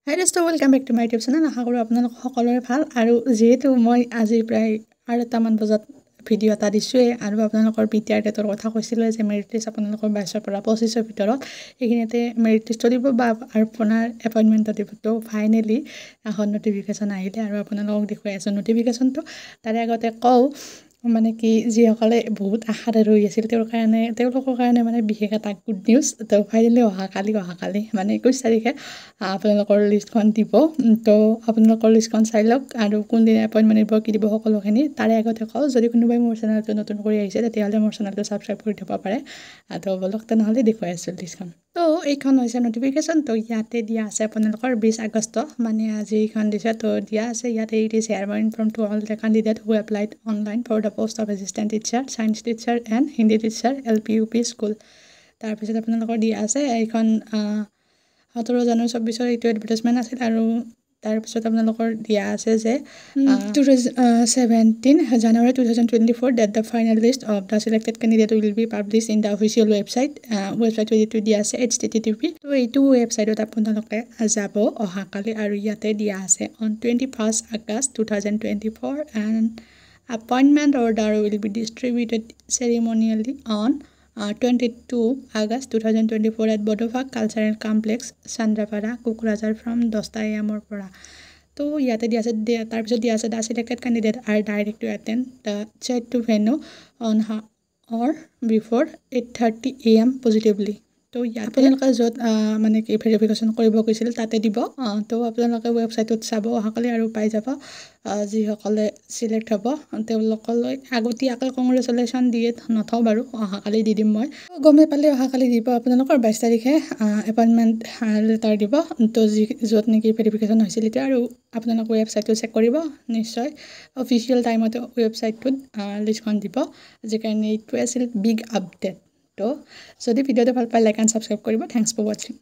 হাই দোস্ত, welcome back to my YouTube channel. আশা কৰোঁ আপোনালোক সকলোৰে ভাল। আৰু যিহেতু মই আজি প্ৰায় 8টামান বজাত ভিডিঅ' এটা দিছোঁৱেই আৰু আপোনালোকৰ BTR ডেটৰ কথা কৈছিলোঁ যে মেৰিট লিষ্ট আপোনালোকৰ 22ৰ পৰা 25ৰ ভিতৰত এইখিনিতে মেৰিট লিষ্টটো দিব বা আপোনাৰ এপইণ্টমেণ্টটো দিব। তো ফাইনেলি এখন নটিফিকেশ্যন আহিলে আৰু আপোনালোকক দেখুৱাই আছোঁ নটিফিকেশ্যনটো। তাৰে আগতে কওঁ মানে কি যিসকলে বহুত আশাৰে ৰৈ আছিল তেওঁলোকৰ কাৰণে মানে বিশেষ এটা গুড নিউজ। তো ফাইনেলি অহাকালি মানে 21 তাৰিখে আপোনালোকৰ লিষ্টখন দিব। তো আপোনালোকৰ লিষ্টখন চাই লওক আৰু কোনদিনা এপইণ্টমেণ্ট দিব কি দিব সকলোখিনি। তাৰে আগতে কওঁ, যদি কোনোবাই মোৰ চেনেলটো নতুন কৰি আহিছে তেতিয়াহ'লে মোৰ চেনেলটো ছাবস্ক্ৰাইব কৰি থ'ব পাৰে। তো বলক তেনেহ'লে দেখুৱাই আছোঁ লিষ্টখন। তো এইখন হৈছে নটিফিকেশ্যন। তো ইয়াতে দিয়া আছে আপোনালোকৰ 20 আগষ্ট, মানে আজি এইখন দিছে। তো দিয়া আছে ইয়াতে it is hereby inform to all the candidate who applied online for the post of assistant teacher, science teacher and Hindi teacher LP UP school. তাৰপিছত আপোনালোকৰ দিয়া আছে এইখন 17 জানুৱাৰী 24 এইটো এডভাৰটাইজমেণ্ট আছিল। আৰু তাৰপিছত আপোনালোকৰ দিয়া আছে যে 17 January 2024 date the final list of the selected candidate will be published in the official website যিটো দিয়া আছে HTTP। তো এইটো ৱেবছাইটত আপোনালোকে যাব অহাকালি। আৰু ইয়াতে দিয়া আছে on 21 August 2024 and appointment order will be distributed ceremonially on 22 August 2024 at Bodofak Cultural Complex, Chandrapara, Kukrazar from 10 AM পৰা। তো ইয়াতে দিয়া আছে তাৰপিছত দিয়া আছে the selected candidate are direct to attend the set to venue on or before 8:30 AM positively. তো ইয়াত আপোনালোকে য'ত মানে কি ভেৰিফিকেশ্যন কৰিব গৈছিল তাতে দিব। তো আপোনালোকে ৱেবছাইটত চাব অহাকালি আৰু পাই যাব। যিসকলে চিলেক্ট হ'ব তেওঁলোকলৈ আগতীয়াকৈ কংগ্ৰেচুলেশ্যন দিয়ে নথওঁ বাৰু, অহাকালি দি দিম মই। গমেই পালে অহাকালি দিব আপোনালোকৰ 22 তাৰিখে এপইণ্টমেণ্ট লেটাৰ দিব। তো য'ত নেকি ভেৰিফিকেশ্যন হৈছিল এতিয়া। আৰু আপোনালোকে ৱেবছাইটটো চেক কৰিব নিশ্চয়, অফিচিয়েল টাইমতে ৱেবছাইটটোত লিষ্টখন দিব। যিকাৰণে এইটোৱে আছিল বিগ আপডেট। তো যদি ভিডিঅ'টো ভাল পায় লাইক এণ্ড ছাবস্ক্ৰাইব কৰিব। থেংকছ ফৰ ৱাচিং।